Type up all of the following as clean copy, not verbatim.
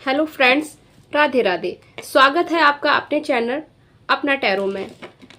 Hello friends, Radhe Radhe. स्वागत है आपका अपने चैनल अपना टैरो में।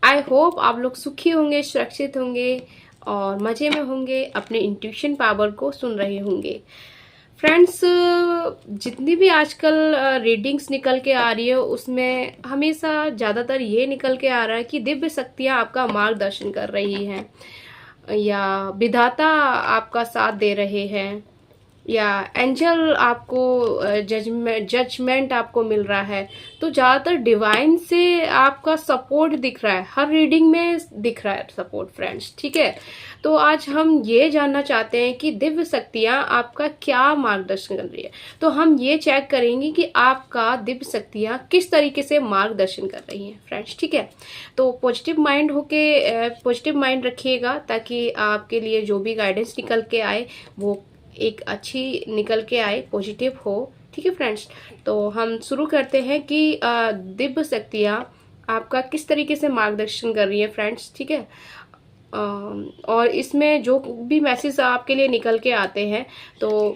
आई होप आप लोग सुखी होंगे, सुरक्षित होंगे और मज़े में होंगे, अपने इंट्यूशन पावर को सुन रहे होंगे। फ्रेंड्स, जितनी भी आजकल रीडिंग्स निकल के आ रही है उसमें हमेशा ज़्यादातर ये निकल के आ रहा है कि दिव्य शक्तियाँ आपका मार्गदर्शन कर रही हैं या विधाता आपका साथ दे रहे हैं या एंजल आपको जजमेंट आपको मिल रहा है। तो ज़्यादातर डिवाइन से आपका सपोर्ट दिख रहा है, हर रीडिंग में दिख रहा है सपोर्ट फ्रेंड्स। ठीक है, तो आज हम ये जानना चाहते हैं कि दिव्य शक्तियाँ आपका क्या मार्गदर्शन कर रही है। तो हम ये चेक करेंगे कि आपका दिव्य शक्तियाँ किस तरीके से मार्गदर्शन कर रही हैं फ्रेंड्स। ठीक है, तो पॉजिटिव माइंड होके पॉजिटिव माइंड रखिएगा ताकि आपके लिए जो भी गाइडेंस निकल के आए वो एक अच्छी निकल के आए, पॉजिटिव हो। ठीक है फ्रेंड्स, तो हम शुरू करते हैं कि दिव्य शक्तियाँ आपका किस तरीके से मार्गदर्शन कर रही है फ्रेंड्स। ठीक है, और इसमें जो भी मैसेज आपके लिए निकल के आते हैं तो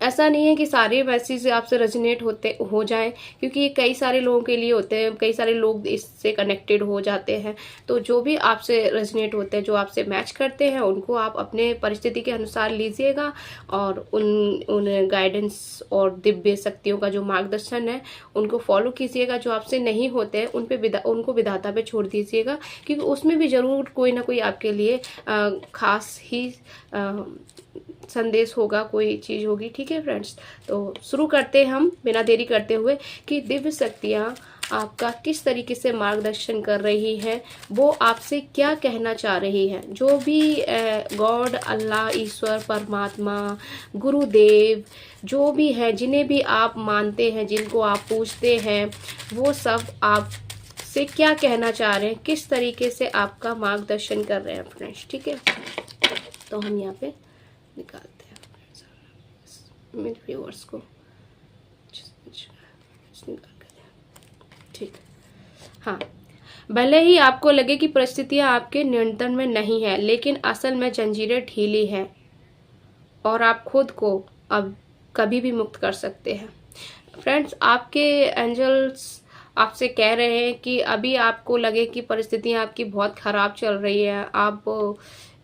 ऐसा नहीं है कि सारे मैसेज आपसे रेजोनेट होते हो जाएं, क्योंकि ये कई सारे लोगों के लिए होते हैं, कई सारे लोग इससे कनेक्टेड हो जाते हैं। तो जो भी आपसे रेजोनेट होते हैं, जो आपसे मैच करते हैं, उनको आप अपने परिस्थिति के अनुसार लीजिएगा और उन गाइडेंस और दिव्य शक्तियों का जो मार्गदर्शन है उनको फॉलो कीजिएगा। जो आपसे नहीं होते हैं उनको विधाता पे छोड़ दीजिएगा, क्योंकि उसमें भी ज़रूर कोई ना कोई आपके लिए खास ही संदेश होगा, कोई चीज़ होगी। ठीक है फ्रेंड्स, तो शुरू करते हैं हम बिना देरी करते हुए कि दिव्य शक्तियाँ आपका किस तरीके से मार्गदर्शन कर रही है, वो आपसे क्या कहना चाह रही है। जो भी गॉड, अल्लाह, ईश्वर, परमात्मा, गुरुदेव जो भी है, जिन्हें भी आप मानते हैं, जिनको आप पूजते हैं, वो सब आप से क्या कहना चाह रहे हैं, किस तरीके से आपका मार्गदर्शन कर रहे हैं फ्रेंड्स। ठीक है, तो हम यहाँ पे निकालते हैं मेरे व्यूअर्स को निकाल कर। ठीक, हाँ, भले ही आपको लगे कि परिस्थितियाँ आपके नियंत्रण में नहीं है, लेकिन असल में जंजीरें ढीली हैं और आप खुद को अब कभी भी मुक्त कर सकते हैं। फ्रेंड्स, आपके एंजल्स आपसे कह रहे हैं कि अभी आपको लगे कि परिस्थितियाँ आपकी बहुत ख़राब चल रही है, आप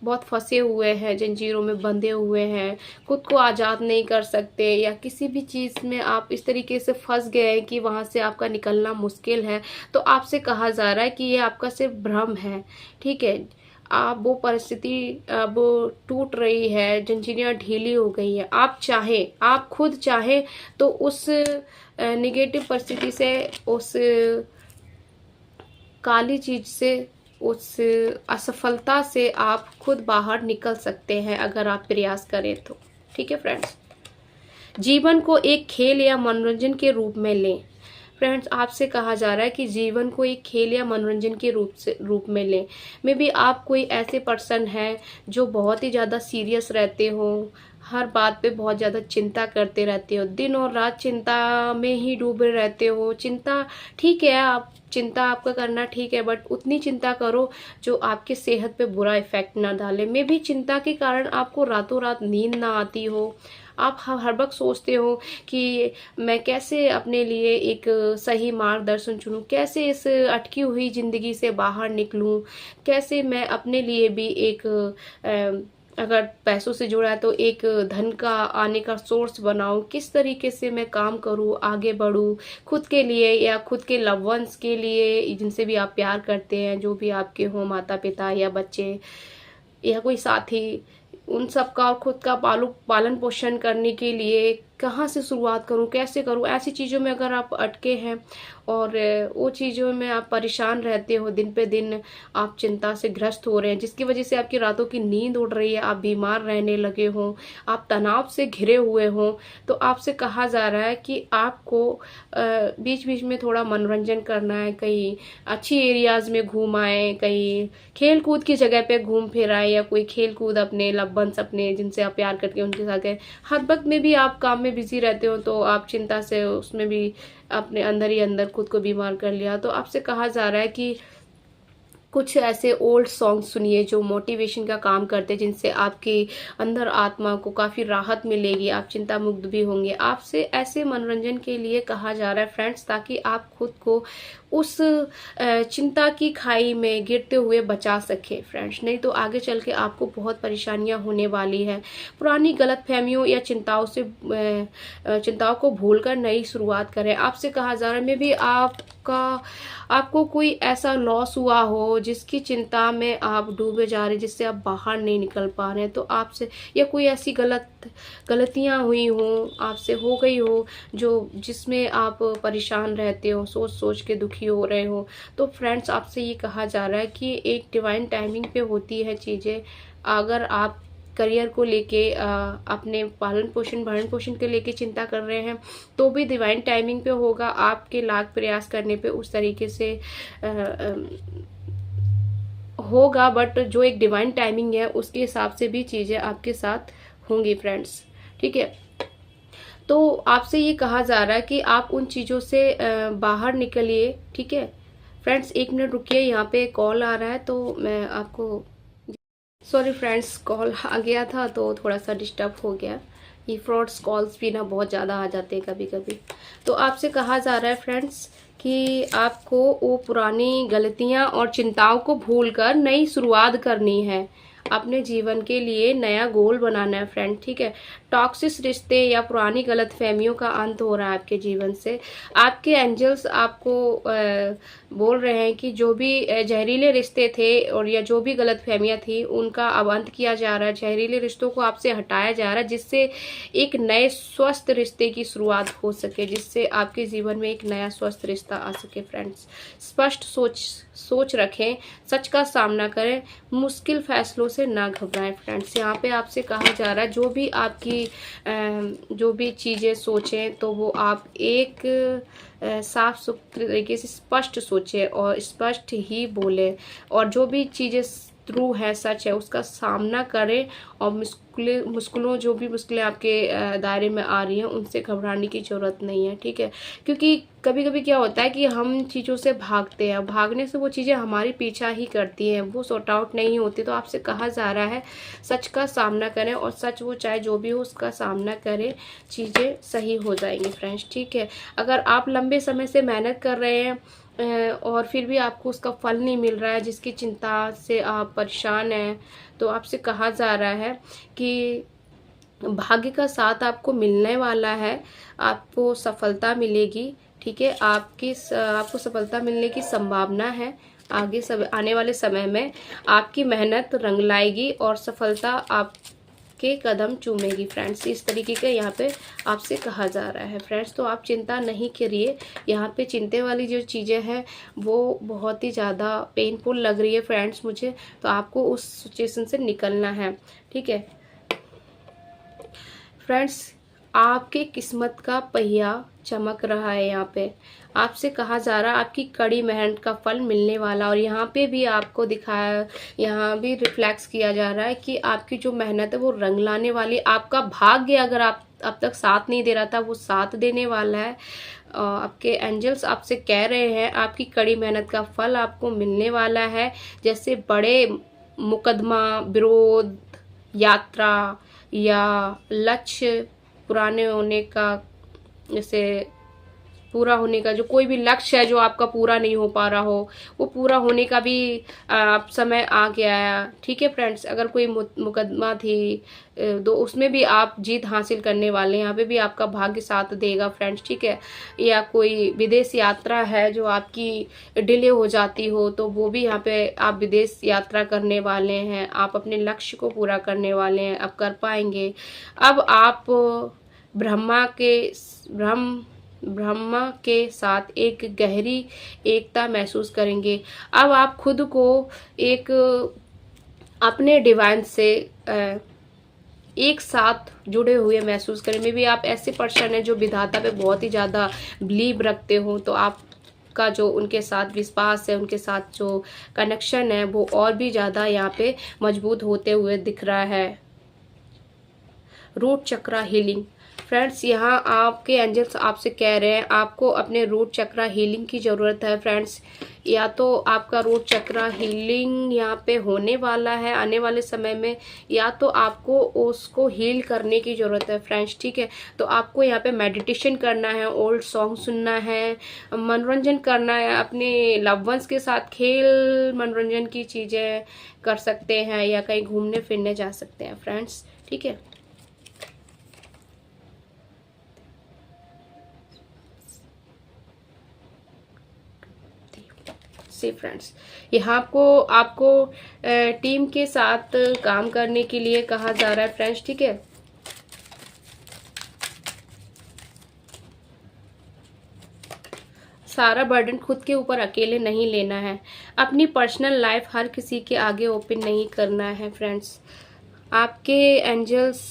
बहुत फंसे हुए हैं, जंजीरों में बंधे हुए हैं, खुद को आज़ाद नहीं कर सकते, या किसी भी चीज़ में आप इस तरीके से फंस गए हैं कि वहाँ से आपका निकलना मुश्किल है। तो आपसे कहा जा रहा है कि ये आपका सिर्फ भ्रम है। ठीक है, आप वो परिस्थिति अब टूट रही है, जंजीरें ढीली हो गई है। आप चाहे, आप खुद चाहे तो उस निगेटिव परिस्थिति से, उस काली चीज से, उस असफलता से आप खुद बाहर निकल सकते हैं अगर आप प्रयास करें तो। ठीक है फ्रेंड्स, जीवन को एक खेल या मनोरंजन के रूप में लें। फ्रेंड्स, आपसे कहा जा रहा है कि जीवन को एक खेल या मनोरंजन के रूप में लें। मे बी आप कोई ऐसे पर्सन हैं जो बहुत ही ज़्यादा सीरियस रहते हो, हर बात पे बहुत ज़्यादा चिंता करते रहते हो, दिन और रात चिंता में ही डूबे रहते हो। चिंता ठीक है, आप चिंता आपका करना ठीक है, बट उतनी चिंता करो जो आपके सेहत पे बुरा इफेक्ट ना डाले। मे बी चिंता के कारण आपको रातों रात नींद ना आती हो, आप हर वक्त सोचते हो कि मैं कैसे अपने लिए एक सही मार्गदर्शन चुनूं, कैसे इस अटकी हुई ज़िंदगी से बाहर निकलूं, कैसे मैं अपने लिए भी एक अगर पैसों से जुड़ा है तो एक धन का आने का सोर्स बनाऊं, किस तरीके से मैं काम करूं, आगे बढ़ूं खुद के लिए या खुद के लव वंस के लिए, जिनसे भी आप प्यार करते हैं, जो भी आपके हो, माता पिता या बच्चे या कोई साथी, उन सब का खुद का पालन पोषण करने के लिए कहाँ से शुरुआत करूँ, कैसे करूँ। ऐसी चीज़ों में अगर आप अटके हैं और वो चीज़ों में आप परेशान रहते हो, दिन पे दिन आप चिंता से ग्रस्त हो रहे हैं, जिसकी वजह से आपकी रातों की नींद उड़ रही है, आप बीमार रहने लगे हो, आप तनाव से घिरे हुए हो, तो आपसे कहा जा रहा है कि आपको बीच बीच में थोड़ा मनोरंजन करना है, कहीं अच्छी एरियाज में घूम आए, कहीं खेल कूद की जगह पे घूम फिर आए, या कोई खेल कूद अपने लव वंस, अपने जिनसे आप प्यार करके उनके साथ गए। हर वक्त में भी आप काम में बिजी रहते हो तो आप चिंता से उसमें भी अपने अंदर ही अंदर खुद को बीमार कर लिया। तो आपसे कहा जा रहा है कि कुछ ऐसे ओल्ड सॉन्ग सुनिए जो मोटिवेशन का काम करते हैं, जिनसे आपके अंदर आत्मा को काफ़ी राहत मिलेगी, आप चिंता मुक्त भी होंगे। आपसे ऐसे मनोरंजन के लिए कहा जा रहा है फ्रेंड्स, ताकि आप खुद को उस चिंता की खाई में गिरते हुए बचा सके फ्रेंड्स, नहीं तो आगे चल के आपको बहुत परेशानियां होने वाली है। पुरानी गलतफहमियों या चिंताओं को भूलकर नई शुरुआत करें। आपसे कहा जा रहा है मे भी आपको कोई ऐसा लॉस हुआ हो जिसकी चिंता में आप डूबे जा रहे, जिससे आप बाहर नहीं निकल पा रहे हैं, तो आपसे, या कोई ऐसी गलतियां हुई हो, आपसे हो गई हो जो जिसमें आप परेशान रहते हो, सोच सोच के दुखी हो रहे हो, तो फ्रेंड्स आपसे ये कहा जा रहा है कि एक डिवाइन टाइमिंग पे होती है चीज़ें। अगर आप करियर को लेके अपने पालन पोषण भरण पोषण के लेके चिंता कर रहे हैं, तो भी डिवाइन टाइमिंग पे होगा। आपके लाख प्रयास करने पे उस तरीके से होगा, बट जो एक डिवाइन टाइमिंग है उसके हिसाब से भी चीज़ें आपके साथ होंगी फ्रेंड्स, ठीक है। तो आपसे ये कहा जा रहा है कि आप उन चीज़ों से बाहर निकलिए, ठीक है फ्रेंड्स। 1 मिनट रुकिए, यहाँ पे कॉल आ रहा है तो मैं आपको, सॉरी फ्रेंड्स, कॉल आ गया था तो थोड़ा सा डिस्टर्ब हो गया। ये फ्रॉड्स कॉल्स भी ना बहुत ज़्यादा आ जाते हैं कभी कभी। तो आपसे कहा जा रहा है फ्रेंड्स कि आपको वो पुरानी गलतियां और चिंताओं को भूलकर नई शुरुआत करनी है। अपने जीवन के लिए नया गोल बनाना है फ्रेंड, ठीक है। टॉक्सिक रिश्ते या पुरानी गलतफहमियों का अंत हो रहा है आपके जीवन से। आपके एंजल्स आपको बोल रहे हैं कि जो भी जहरीले रिश्ते थे और या जो भी गलतफहमियां थी, उनका अब अंत किया जा रहा है। जहरीले रिश्तों को आपसे हटाया जा रहा है, जिससे एक नए स्वस्थ रिश्ते की शुरुआत हो सके, जिससे आपके जीवन में एक नया स्वस्थ रिश्ता आ सके फ्रेंड्स। स्पष्ट सोच रखें, सच का सामना करें, मुश्किल फैसलों से ना घबराएं फ्रेंड्स। यहाँ पे आपसे कहा जा रहा है जो भी आपकी जो भी चीज़ें सोचें, तो वो आप एक साफ सुथरे तरीके से स्पष्ट सोचें और स्पष्ट ही बोलें, और जो भी चीज़ें ट्रू है, सच है, उसका सामना करें। और मुश्किलों जो भी मुश्किलें आपके दायरे में आ रही हैं, उनसे घबराने की ज़रूरत नहीं है, ठीक है। क्योंकि कभी कभी क्या होता है कि हम चीज़ों से भागते हैं, भागने से वो चीज़ें हमारी पीछा ही करती हैं, वो सॉर्ट आउट नहीं होती। तो आपसे कहा जा रहा है सच का सामना करें, और सच वो चाहे जो भी हो उसका सामना करें, चीज़ें सही हो जाएंगी फ्रेंड्स, ठीक है। अगर आप लंबे समय से मेहनत कर रहे हैं और फिर भी आपको उसका फल नहीं मिल रहा है, जिसकी चिंता से आप परेशान हैं, तो आपसे कहा जा रहा है कि भाग्य का साथ आपको मिलने वाला है, आपको सफलता मिलेगी, ठीक है। आपको सफलता मिलने की संभावना है। आगे आने वाले समय में आपकी मेहनत रंग लाएगी और सफलता आपके कदम चूमेगी फ्रेंड्स। इस तरीके का यहाँ पे आपसे कहा जा रहा है फ्रेंड्स। तो आप चिंता नहीं करिए। यहाँ पे चिंता वाली जो चीज़ें हैं वो बहुत ही ज़्यादा पेनफुल लग रही है फ्रेंड्स मुझे, तो आपको उस सिचुएशन से निकलना है, ठीक है फ्रेंड्स। आपके किस्मत का पहिया चमक रहा है। यहाँ पे आपसे कहा जा रहा है आपकी कड़ी मेहनत का फल मिलने वाला, और यहाँ पे भी आपको दिखाया, यहाँ भी रिफ्लेक्स किया जा रहा है कि आपकी जो मेहनत है वो रंग लाने वाली। आपका भाग्य अगर आप अब तक साथ नहीं दे रहा था, वो साथ देने वाला है। आपके एंजल्स आपसे कह रहे हैं आपकी कड़ी मेहनत का फल आपको मिलने वाला है। जैसे बड़े मुकदमा, विरोध, यात्रा या लक्ष्य पुराने होने का, जैसे पूरा होने का जो कोई भी लक्ष्य है जो आपका पूरा नहीं हो पा रहा हो, वो पूरा होने का भी समय आ गया है, ठीक है फ्रेंड्स। अगर कोई मुकदमा थी तो उसमें भी आप जीत हासिल करने वाले हैं, यहाँ पे भी आपका भाग्य साथ देगा फ्रेंड्स, ठीक है। या कोई विदेश यात्रा है जो आपकी डिले हो जाती हो, तो वो भी यहाँ पे आप विदेश यात्रा करने वाले हैं, आप अपने लक्ष्य को पूरा करने वाले हैं, अब कर पाएंगे। अब आप ब्रह्मा के साथ एक गहरी एकता महसूस करेंगे। अब आप खुद को एक अपने डिवाइन से एक साथ जुड़े हुए महसूस करें। मे भी आप ऐसे पर्सन हैं जो विधाता पे बहुत ही ज़्यादा बिलीव रखते हो, तो आपका जो उनके साथ विश्वास है, उनके साथ जो कनेक्शन है, वो और भी ज़्यादा यहाँ पे मजबूत होते हुए दिख रहा है। रूट चक्रा हीलिंग, फ्रेंड्स यहाँ आपके एंजल्स आपसे कह रहे हैं आपको अपने रूट चक्रा हीलिंग की ज़रूरत है फ्रेंड्स। या तो आपका रूट चक्रा हीलिंग यहाँ पे होने वाला है आने वाले समय में, या तो आपको उसको हील करने की ज़रूरत है फ्रेंड्स, ठीक है। तो आपको यहाँ पे मेडिटेशन करना है, ओल्ड सॉन्ग सुनना है, मनोरंजन करना है, अपने लव वंस के साथ खेल मनोरंजन की चीज़ें कर सकते हैं, या कहीं घूमने फिरने जा सकते हैं फ्रेंड्स, ठीक है। सी फ्रेंड्स यहाँ आपको टीम के साथ काम करने के लिए कहा जा रहा है फ्रेंड्स, ठीक है। सारा बर्डन खुद के ऊपर अकेले नहीं लेना है। अपनी पर्सनल लाइफ हर किसी के आगे ओपन नहीं करना है फ्रेंड्स। आपके एंजल्स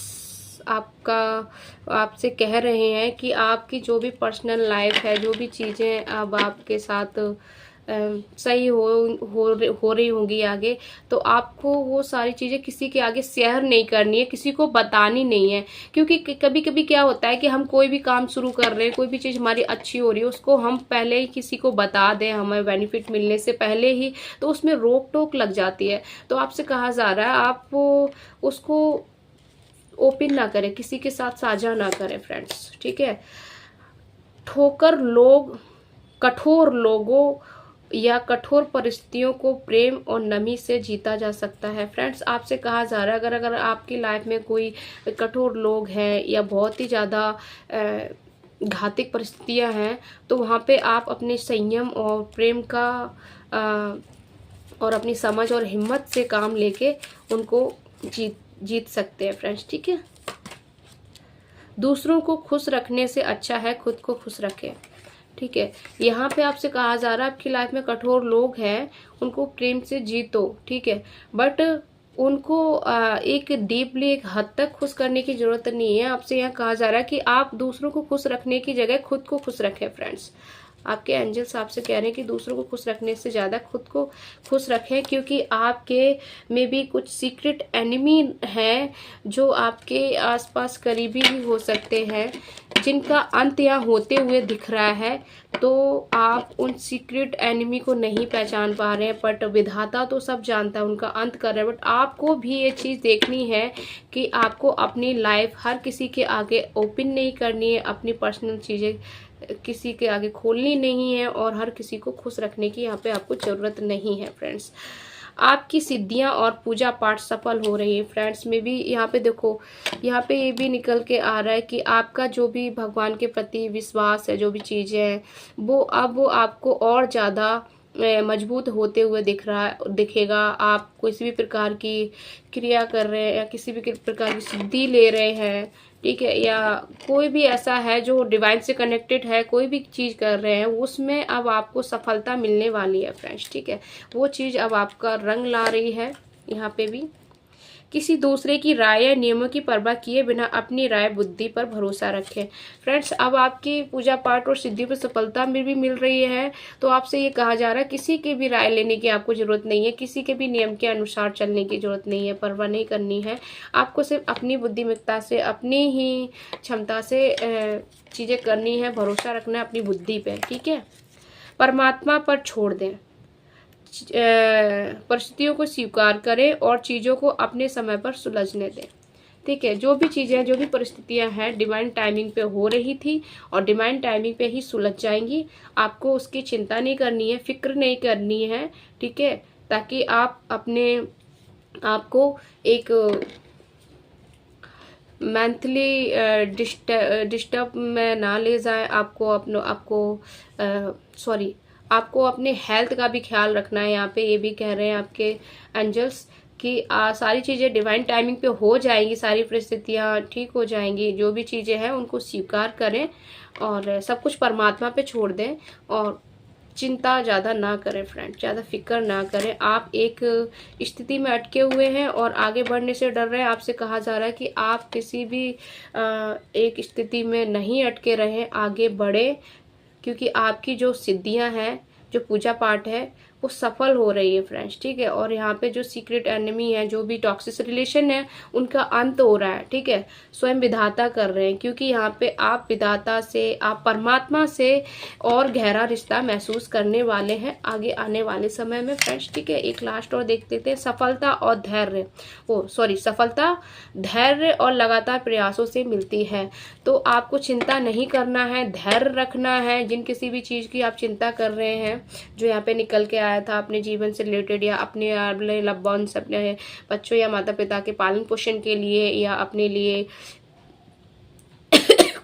आपसे कह रहे हैं कि आपकी जो भी पर्सनल लाइफ है, जो भी चीज़ें अब आपके साथ सही हो रही होंगी आगे, तो आपको वो सारी चीज़ें किसी के आगे शेयर नहीं करनी है, किसी को बतानी नहीं है। क्योंकि कभी कभी क्या होता है कि हम कोई भी काम शुरू कर रहे हैं, कोई भी चीज़ हमारी अच्छी हो रही है, उसको हम पहले ही किसी को बता दें हमें बेनिफिट मिलने से पहले ही, तो उसमें रोक टोक लग जाती है। तो आपसे कहा जा रहा है आप उसको ओपन ना करें, किसी के साथ साझा ना करें फ्रेंड्स, ठीक है। कठोर लोगों या कठोर परिस्थितियों को प्रेम और नमी से जीता जा सकता है फ्रेंड्स। आपसे कहा जा रहा है अगर आपकी लाइफ में कोई कठोर लोग हैं या बहुत ही ज़्यादा घातक परिस्थितियां हैं, तो वहाँ पे आप अपने संयम और प्रेम का और अपनी समझ और हिम्मत से काम लेके उनको जीत सकते हैं फ्रेंड्स, ठीक है। दूसरों को खुश रखने से अच्छा है खुद को खुश रखें, ठीक है। यहाँ पे आपसे कहा जा रहा है आपकी लाइफ में कठोर लोग हैं, उनको प्रेम से जीतो, ठीक है। बट उनको एक डीपली एक हद तक खुश करने की जरूरत नहीं है। आपसे यहाँ कहा जा रहा है कि आप दूसरों को खुश रखने की जगह खुद को खुश रखें फ्रेंड्स। आपके एंजल्स आपसे कह रहे हैं कि दूसरों को खुश रखने से ज़्यादा खुद को खुश रखें, क्योंकि आपके में भी कुछ सीक्रेट एनिमी हैं जो आपके आसपास करीबी ही हो सकते हैं, जिनका अंत यहाँ होते हुए दिख रहा है। तो आप उन सीक्रेट एनिमी को नहीं पहचान पा रहे हैं, बट विधाता तो सब जानता है उनका अंत कर रहा है। बट आपको भी ये चीज़ देखनी है कि आपको अपनी लाइफ हर किसी के आगे ओपन नहीं करनी है, अपनी पर्सनल चीज़ें किसी के आगे खोलनी नहीं है, और हर किसी को खुश रखने की यहाँ पे आपको ज़रूरत नहीं है फ्रेंड्स। आपकी सिद्धियां और पूजा पाठ सफल हो रही है फ्रेंड्स। में भी यहाँ पे देखो, यहाँ पे ये भी निकल के आ रहा है कि आपका जो भी भगवान के प्रति विश्वास है, जो भी चीज़ें हैं, वो अब वो आपको और ज़्यादा मजबूत होते हुए दिखेगा। आप किसी भी प्रकार की क्रिया कर रहे हैं या किसी भी प्रकार की सिद्धि ले रहे हैं, ठीक है, या कोई भी ऐसा है जो डिवाइन से कनेक्टेड है, कोई भी चीज़ कर रहे हैं, उसमें अब आपको सफलता मिलने वाली है फ्रेंड्स, ठीक है। वो चीज़ अब आपका रंग ला रही है। यहाँ पे भी किसी दूसरे की राय या नियमों की परवाह किए बिना अपनी राय बुद्धि पर भरोसा रखें फ्रेंड्स। अब आपकी पूजा पाठ और सिद्धि पर सफलता में भी मिल रही है, तो आपसे ये कहा जा रहा है किसी की भी राय लेने की आपको जरूरत नहीं है, किसी के भी नियम के अनुसार चलने की जरूरत नहीं है, परवाह नहीं करनी है। आपको सिर्फ अपनी बुद्धिमत्ता से, अपनी ही क्षमता से चीज़ें करनी है, भरोसा रखना है अपनी बुद्धि पे, ठीक है। परमात्मा पर छोड़ दें, परिस्थितियों को स्वीकार करें और चीज़ों को अपने समय पर सुलझने दें, ठीक है। जो भी चीज़ें, जो भी परिस्थितियां हैं, डिवाइन टाइमिंग पे हो रही थी और डिवाइन टाइमिंग पे ही सुलझ जाएंगी। आपको उसकी चिंता नहीं करनी है, फिक्र नहीं करनी है, ठीक है, ताकि आप अपने आपको एक मेंटली डिस्टर्ब में ना ले जाए। आपको अपने हेल्थ का भी ख्याल रखना है। यहाँ पे ये भी कह रहे हैं आपके एंजल्स कि सारी चीज़ें डिवाइन टाइमिंग पे हो जाएंगी, सारी परिस्थितियाँ ठीक हो जाएंगी। जो भी चीज़ें हैं उनको स्वीकार करें और सब कुछ परमात्मा पे छोड़ दें, और चिंता ज़्यादा ना करें फ्रेंड, ज़्यादा फिक्र ना करें। आप एक स्थिति में अटके हुए हैं और आगे बढ़ने से डर रहे हैं। आपसे कहा जा रहा है कि आप किसी भी एक स्थिति में नहीं अटके रहें, आगे बढ़े, क्योंकि आपकी जो सिद्धियां हैं, जो पूजा पाठ है, वो सफल हो रही है फ्रेंड्स, ठीक है। और यहाँ पे जो सीक्रेट एनिमी है, जो भी टॉक्सिक रिलेशन है, उनका अंत हो रहा है, ठीक है। स्वयं विधाता कर रहे हैं, क्योंकि यहाँ पे आप विधाता से, आप परमात्मा से और गहरा रिश्ता महसूस करने वाले हैं आगे आने वाले समय में फ्रेंड्स, ठीक है। एक लास्ट और देख लेते हैं, सफलता और धैर्य, सफलता धैर्य और लगातार प्रयासों से मिलती है। तो आपको चिंता नहीं करना है, धैर्य रखना है। जिन किसी भी चीज़ की आप चिंता कर रहे हैं, जो यहाँ पे निकल के आया था अपने जीवन से रिलेटेड, या अपने लव वंस, अपने बच्चों या माता पिता के पालन पोषण के लिए, या अपने लिए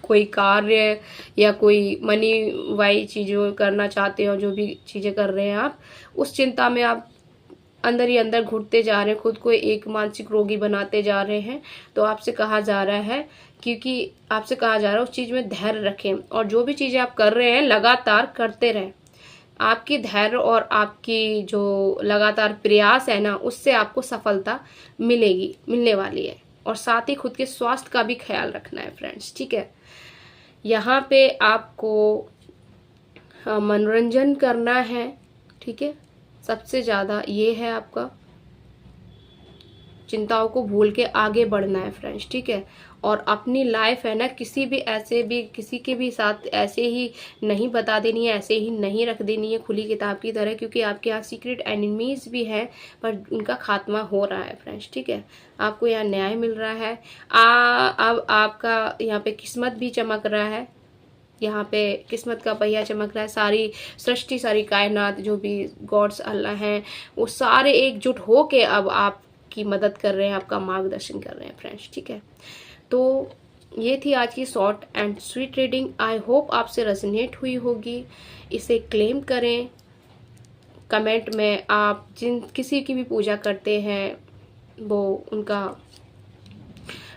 कोई कार्य या कोई मनी वाई चीज़ों करना चाहते हो, जो भी चीज़ें कर रहे हैं आप, उस चिंता में आप अंदर ही अंदर घुटते जा रहे हैं, खुद को एक मानसिक रोगी बनाते जा रहे हैं। तो आपसे कहा जा रहा है, क्योंकि आपसे कहा जा रहा है उस चीज़ में धैर्य रखें, और जो भी चीज़ें आप कर रहे हैं लगातार करते रहें। आपकी धैर्य और आपकी जो लगातार प्रयास है ना, उससे आपको सफलता मिलने वाली है। और साथ ही खुद के स्वास्थ्य का भी ख्याल रखना है फ्रेंड्स, ठीक है। यहाँ पे आपको मनोरंजन करना है, ठीक है। सबसे ज़्यादा ये है, आपका चिंताओं को भूल के आगे बढ़ना है फ्रेंड्स, ठीक है। और अपनी लाइफ है ना, किसी के भी साथ ऐसे ही नहीं बता देनी है, ऐसे ही नहीं रख देनी है खुली किताब की तरह, क्योंकि आपके यहाँ सीक्रेट एनिमीज भी हैं, पर उनका खात्मा हो रहा है फ्रेंड्स, ठीक है। आपको यहाँ न्याय मिल रहा है। अब आपका यहाँ पे किस्मत भी चमक रहा है, यहाँ पे किस्मत का पहिया चमक रहा है। सारी सृष्टि, सारी कायनात, जो भी गॉड्स अल्लाह हैं, वो सारे एकजुट हो के अब आपकी मदद कर रहे हैं, आपका मार्गदर्शन कर रहे हैं फ्रेंड्स, ठीक है। तो ये थी आज की short and sweet reading. I hope आपसे रेजोनेट हुई होगी। इसे क्लेम करें कमेंट में। आप किसी की भी पूजा करते हैं, वो उनका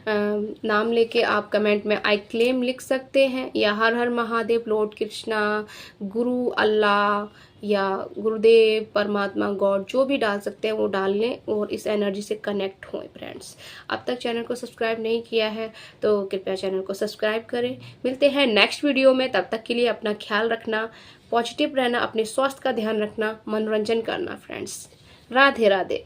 नाम लेके आप कमेंट में आई क्लेम लिख सकते हैं, या हर हर महादेव, लॉर्ड कृष्णा, गुरु अल्लाह, या गुरुदेव, परमात्मा, गॉड, जो भी डाल सकते हैं वो डाल लें, और इस एनर्जी से कनेक्ट हों फ्रेंड्स। अब तक चैनल को सब्सक्राइब नहीं किया है तो कृपया चैनल को सब्सक्राइब करें। मिलते हैं नेक्स्ट वीडियो में, तब तक के लिए अपना ख्याल रखना, पॉजिटिव रहना, अपने स्वास्थ्य का ध्यान रखना, मनोरंजन करना फ्रेंड्स। राधे राधे।